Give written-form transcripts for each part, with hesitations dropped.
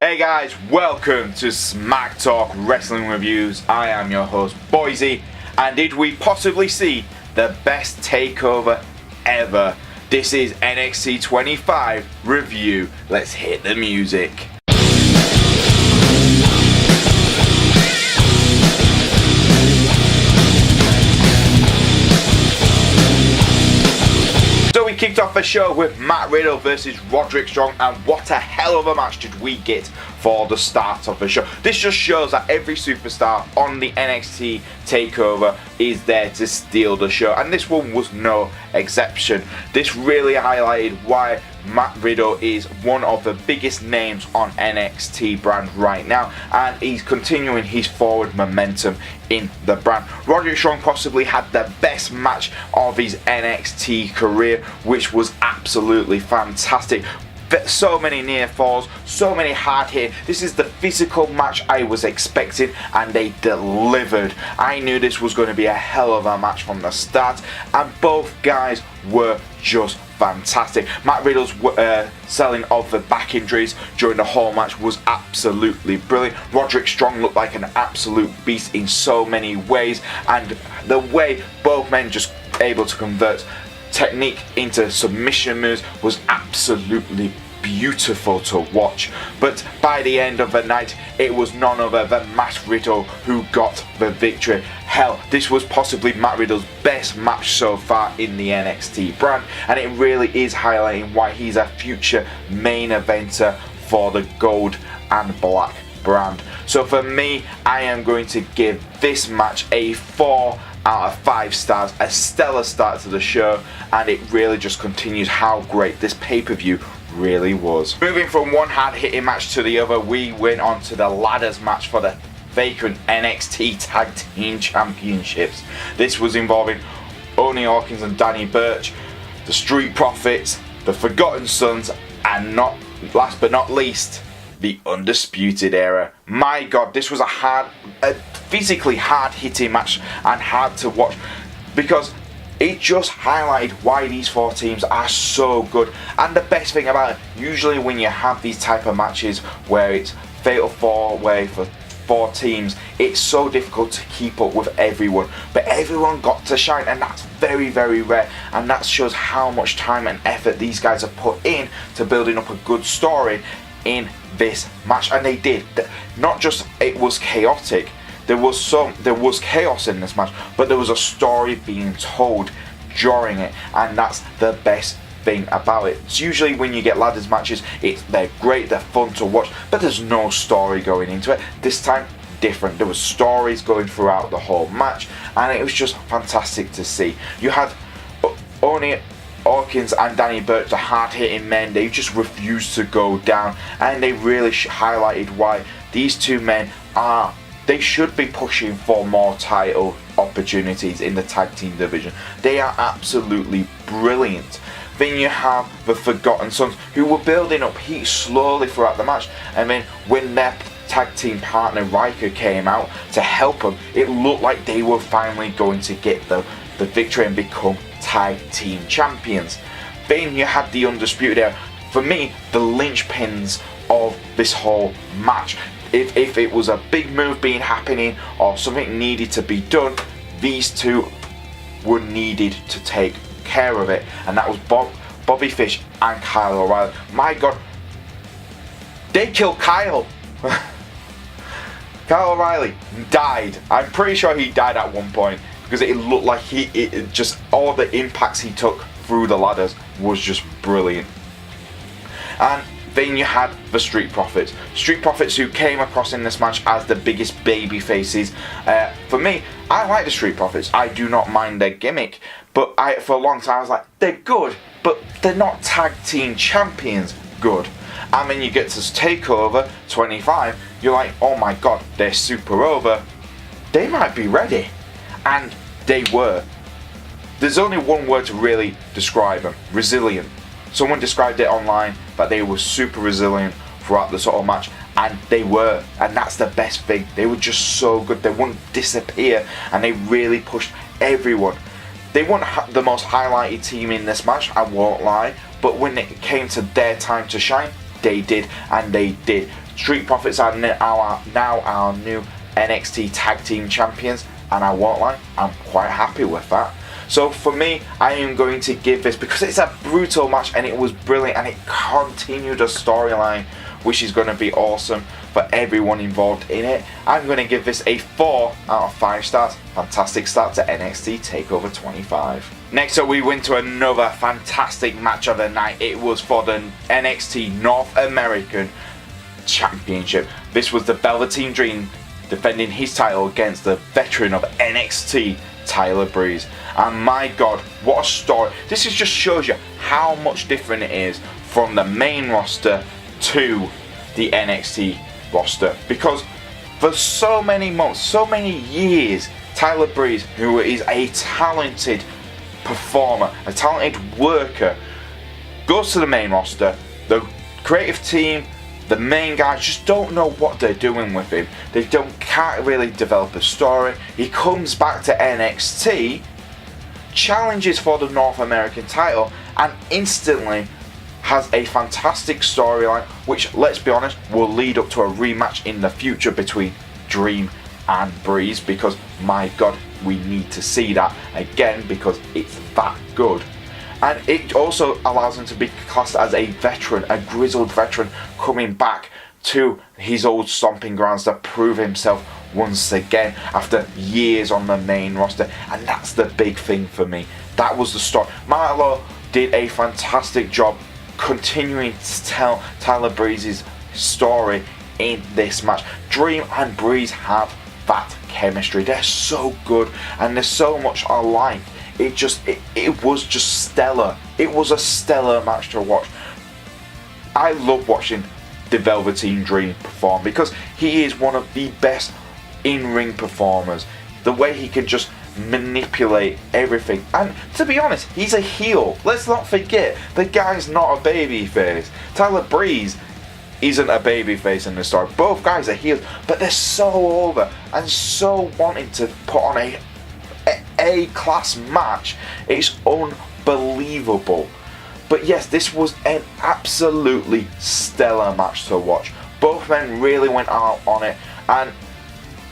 Hey guys, welcome to Smack Talk Wrestling Reviews. I am your host, Boyze, and did we possibly see the best takeover ever? This is NXT 25 review. Let's hit the music. So we kicked off the show with Matt Riddle versus Roderick Strong, and what a hell of a match did we get for the start of the show. This just shows that every superstar on the NXT TakeOver is there to steal the show, and this one was no exception. This really highlighted why Matt Riddle is one of the biggest names on NXT brand right now, and he's continuing his forward momentum in the brand. Roderick Strong possibly had the best match of his NXT career, which was absolutely fantastic. So many near falls, so many hard hit. This is the physical match I was expecting, and they delivered. I knew this was going to be a hell of a match from the start, and both guys were just fantastic. Matt Riddle's selling of the back injuries during the whole match was absolutely brilliant. Roderick Strong looked like an absolute beast in so many ways, and the way both men just able to convert technique into submission moves was absolutely beautiful to watch. But by the end of the night, it was none other than Matt Riddle who got the victory. Hell, this was possibly Matt Riddle's best match so far in the NXT brand, and it really is highlighting why he's a future main eventer for the gold and black brand. So for me, I am going to give this match a 4 out of 5 stars, a stellar start to the show, and it really just continues how great this pay-per-view really was. Moving from one hard-hitting match to the other, we went on to the ladders match for the vacant NXT Tag Team Championships. This was involving Oney and Danny Burch, the Street Profits, the Forgotten Sons, and last but not least, the Undisputed Era. My God, this was a physically hard-hitting match and hard to watch, because it just highlighted why these four teams are so good. And the best thing about it, usually when you have these type of matches where it's fatal four-way for 4 teams, it's so difficult to keep up with everyone, but everyone got to shine, and that's very, very rare, and that shows how much time and effort these guys have put in to building up a good story in this match. And they did. Not just it was chaotic, there was chaos in this match, but there was a story being told during it, and that's the best thing about it. It's usually when you get ladders matches, they're great, they're fun to watch, but there's no story going into it. This time, different. There was stories going throughout the whole match, and it was just fantastic to see. You had Oney and Danny Burch, the hard-hitting men. They just refused to go down, and they really highlighted why these two men they should be pushing for more title opportunities in the tag team division. They are absolutely brilliant. Then you have the Forgotten Sons, who were building up heat slowly throughout the match, and then when their tag team partner Riker came out to help them, it looked like they were finally going to get the victory and become tag team champions. Then you had the Undisputed Era. For me, the linchpins of this whole match. If it was a big move happening or something needed to be done, these two were needed to take care of it, and that was Bobby Fish and Kyle O'Reilly. My God, they killed Kyle. Kyle O'Reilly died. I'm pretty sure he died at one point, because it looked like just all the impacts he took through the ladders was just brilliant. And then you had the Street Profits. Street Profits, who came across in this match as the biggest baby faces. For me, I like the Street Profits. I do not mind their gimmick, but for a long time I was like, they're good, but they're not tag team champions good. And then you get to TakeOver 25, you're like, oh my God, they're super over. They might be ready. And they were. There's only one word to really describe them: resilient. Someone described it online that they were super resilient throughout the sort of match, and they were, and that's the best thing. They were just so good. They wouldn't disappear, and they really pushed everyone. They weren't the most highlighted team in this match, I won't lie, but when it came to their time to shine, they did, and they did. Street Profits are now our new NXT Tag Team Champions, and I won't lie, I'm quite happy with that. So for me, I am going to give this, because it's a brutal match and it was brilliant and it continued a storyline which is going to be awesome for everyone involved in it. I'm going to give this a 4 out of 5 stars. Fantastic start to NXT TakeOver 25. Next up, we went to another fantastic match of the night. It was for the NXT North American Championship. This was the Velveteen Dream defending his title against the veteran of NXT, Tyler Breeze. And my god, what a story. This just shows you how much different it is from the main roster to the NXT roster, because for so many months, so many years, Tyler Breeze, who is a talented performer, a talented worker, goes to the main roster. The creative team, the main guys just don't know what they're doing with him. They can't really develop a story. He comes back to NXT, challenges for the North American title, and instantly has a fantastic storyline, which, let's be honest, will lead up to a rematch in the future between Dream and Breeze, because my god, we need to see that again because it's that good. And it also allows him to be classed as a veteran, a grizzled veteran, coming back to his old stomping grounds to prove himself once again after years on the main roster. And that's the big thing for me. That was the story. Marlo did a fantastic job continuing to tell Tyler Breeze's story in this match. Dream and Breeze have that chemistry. They're so good and they're so much alike. It was just stellar. It was a stellar match to watch. I love watching the Velveteen Dream perform because he is one of the best in-ring performers. The way he can just manipulate everything, and to be honest, he's a heel. Let's not forget, the guy's not a babyface. Tyler Breeze isn't a babyface in the story. Both guys are heels, but they're so over and so wanting to put on a A-class match. It's unbelievable. But yes, this was an absolutely stellar match to watch. Both men really went out on it, and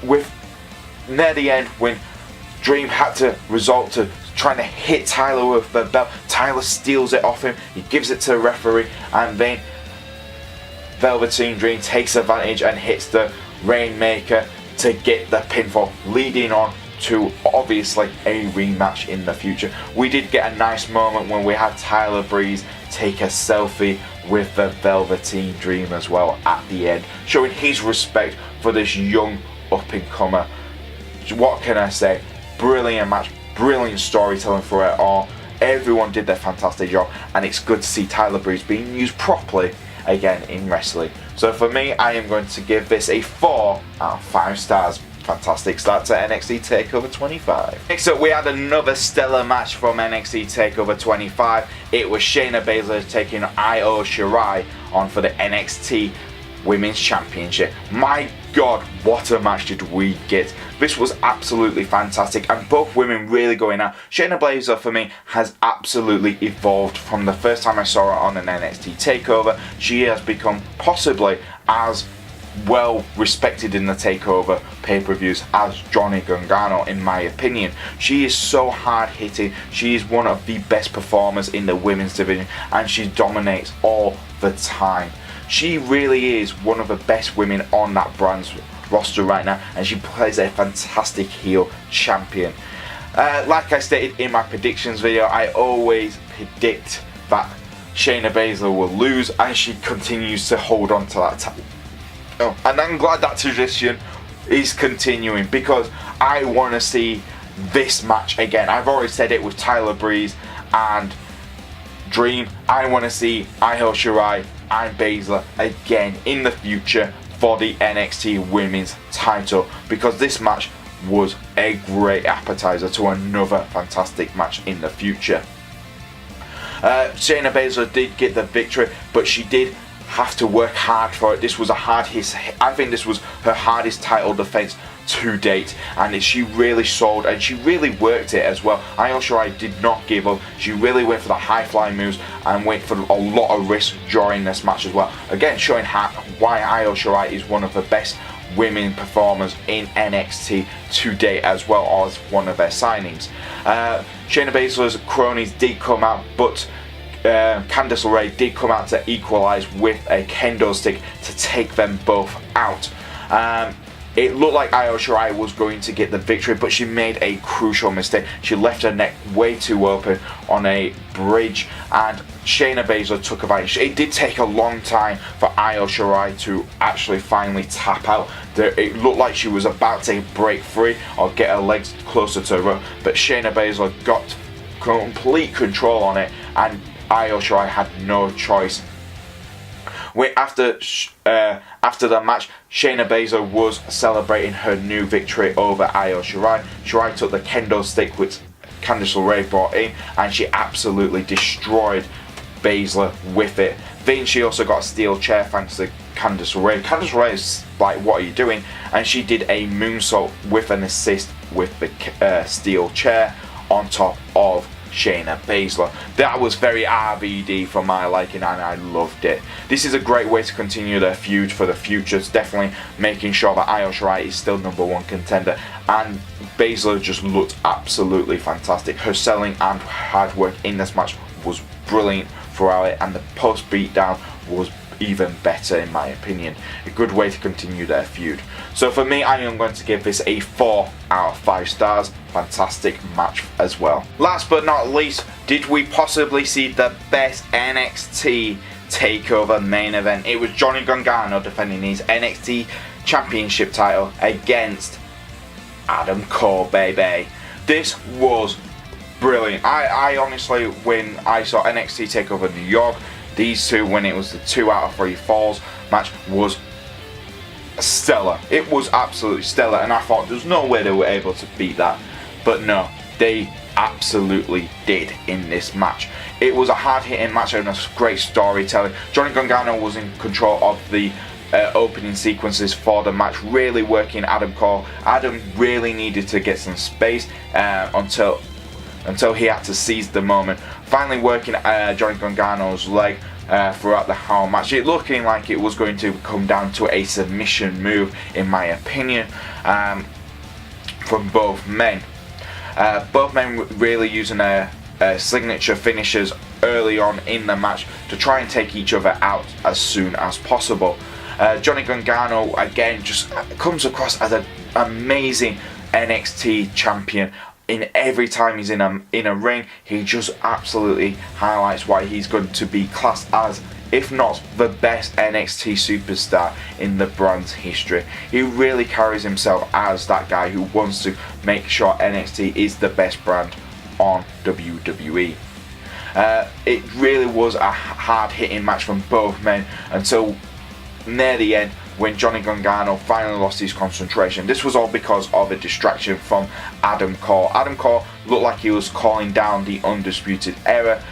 with near the end, when Dream had to resort to trying to hit Tyler with the belt, Tyler steals it off him, he gives it to the referee, and then Velveteen Dream takes advantage and hits the Rainmaker to get the pinfall, leading on to obviously a rematch in the future. We did get a nice moment when we had Tyler Breeze take a selfie with the Velveteen Dream as well at the end, showing his respect for this young up-and-comer. What can I say? Brilliant match, brilliant storytelling for it all. Everyone did their fantastic job, and it's good to see Tyler Breeze being used properly again in wrestling. So for me, I am going to give this a 4 out of 5 stars. Fantastic start to NXT TakeOver 25. Next up, we had another stellar match from NXT TakeOver 25. It was Shayna Baszler taking Io Shirai on for the NXT Women's Championship. My god, what a match did we get. This was absolutely fantastic, and both women really going out. Shayna Baszler for me has absolutely evolved from the first time I saw her on an NXT TakeOver. She has become possibly as well respected in the TakeOver pay-per-views as Johnny Gargano, in my opinion. She is so hard hitting. She is one of the best performers in the women's division, and she dominates all the time. She really is one of the best women on that brand's roster right now, and she plays a fantastic heel champion. Like I stated in my predictions video, I always predict that Shayna Baszler will lose, and she continues to hold on to that title. And I'm glad that tradition is continuing, because I want to see this match again. I've already said it with Tyler Breeze and Dream. I want to see Io Shirai and Baszler again in the future for the NXT Women's title, because this match was a great appetizer to another fantastic match in the future. Shayna Baszler did get the victory, but she did have to work hard for it. This was a hard hit. I think this was her hardest title defense to date, and she really sold and she really worked it as well. Io Shirai did not give up. She really went for the high flying moves and went for a lot of risk during this match as well. Again, showing why Io Shirai is one of the best women performers in NXT to date, as well as one of their signings. Shayna Baszler's cronies did come out, but Candice LeRae did come out to equalise with a kendo stick to take them both out. It looked like Io Shirai was going to get the victory, but she made a crucial mistake. She left her neck way too open on a bridge, and Shayna Baszler took advantage. It did take a long time for Io Shirai to actually finally tap out. It looked like she was about to break free or get her legs closer to her, but Shayna Baszler got complete control on it, and Io Shirai had no choice. After the match, Shayna Baszler was celebrating her new victory over Io Shirai. Shirai took the kendo stick which Candice LeRae brought in, and she absolutely destroyed Baszler with it. Then she also got a steel chair thanks to Candice LeRae. Candice LeRae is like, what are you doing? And she did a moonsault with an assist with the steel chair on top of Shayna Baszler. That was very RVD for my liking, and I loved it. This is a great way to continue their feud for the future. It's definitely making sure that Io Shirai is still #1 contender, and Baszler just looked absolutely fantastic. Her selling and hard work in this match was brilliant throughout it, and the post beatdown was even better in my opinion. A good way to continue their feud. So for me, I am going to give this a 4 out of 5 stars. Fantastic match as well. Last but not least, did we possibly see the best NXT TakeOver main event? It was Johnny Gargano defending his NXT Championship title against Adam Cole, baby. This was brilliant. I honestly, when I saw NXT TakeOver New York, these two, when it was the 2 out of 3 falls match, was stellar. It was absolutely stellar, and I thought there's no way they were able to beat that. But no, they absolutely did in this match. It was a hard-hitting match and a great storytelling. Johnny Gargano was in control of the opening sequences for the match, really working Adam Cole. Adam really needed to get some space until he had to seize the moment. Finally working Johnny Gargano's leg throughout the whole match. It looking like it was going to come down to a submission move, in my opinion, from both men. Both men really using their signature finishes early on in the match to try and take each other out as soon as possible. Johnny Gargano again just comes across as an amazing NXT champion. In every time he's in a ring, he just absolutely highlights why he's going to be classed as, if not the best NXT superstar in the brand's history. He really carries himself as that guy who wants to make sure NXT is the best brand on WWE. It really was a hard-hitting match from both men until near the end, when Johnny Gargano finally lost his concentration. This was all because of a distraction from Adam Cole. Adam Cole looked like he was calling down the Undisputed Era.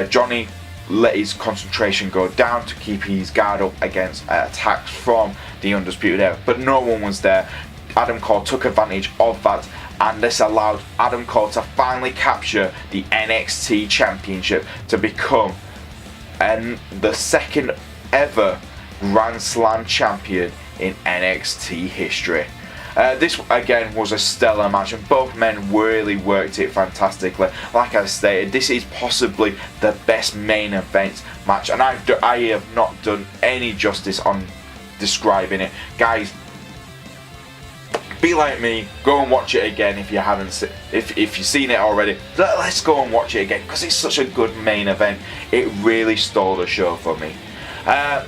Johnny let his concentration go down to keep his guard up against attacks from the Undisputed Era, but no one was there. Adam Cole took advantage of that, and this allowed Adam Cole to finally capture the NXT Championship to become the second ever Grand Slam champion in NXT history. This again was a stellar match, and both men really worked it fantastically. Like I stated, this is possibly the best main event match, and I have not done any justice on describing it. Guys, be like me, go and watch it again if you haven't. If you've seen it already, let's go and watch it again, because it's such a good main event. It really stole the show for me.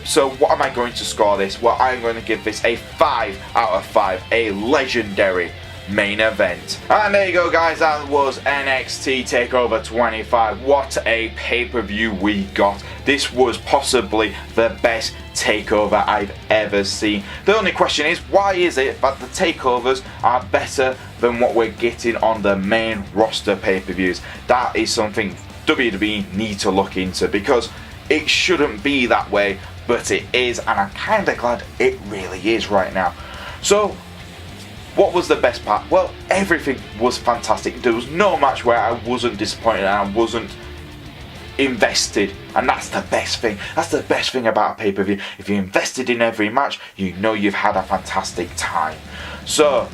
So what am I going to score this? Well, I'm going to give this a 5 out of 5, a legendary main event. And there you go, guys, that was NXT TakeOver 25. What a pay-per-view we got. This was possibly the best takeover I've ever seen. The only question is, why is it that the takeovers are better than what we're getting on the main roster pay-per-views? That is something WWE need to look into, because it shouldn't be that way, but it is, and I'm kind of glad it really is right now. So, What was the best part? Well, everything was fantastic. There was no match where I wasn't disappointed and I wasn't invested, and that's the best thing. That's the best thing about a pay-per-view. If you're invested in every match, you know you've had a fantastic time. So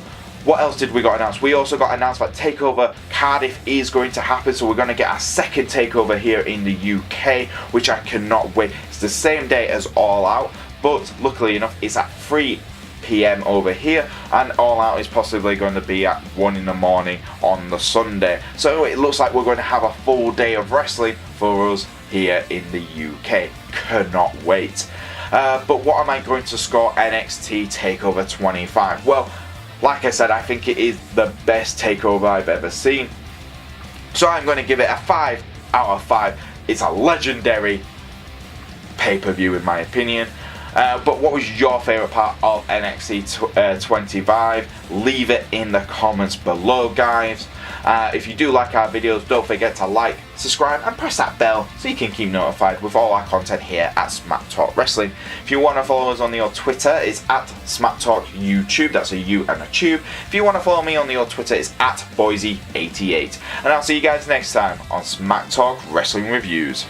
what else did we got announced? We also got announced that TakeOver Cardiff is going to happen, so we're going to get our second TakeOver here in the UK, which I cannot wait. It's the same day as All Out, but luckily enough it's at 3 PM over here, and All Out is possibly going to be at 1 in the morning on the Sunday. So it looks like we're going to have a full day of wrestling for us here in the UK. Cannot wait. But what am I going to score NXT TakeOver 25? Well, like I said, I think it is the best TakeOver I've ever seen. So I'm going to give it a 5 out of 5. It's a legendary pay-per-view in my opinion. But what was your favourite part of NXT 25? Leave it in the comments below, guys. If you do like our videos, don't forget to like, subscribe and press that bell so you can keep notified with all our content here at Smack Talk Wrestling. If you want to follow us on your Twitter, it's at Smack Talk YouTube. That's a U and a tube. If you want to follow me on your Twitter, it's at Boyze88. And I'll see you guys next time on Smack Talk Wrestling Reviews.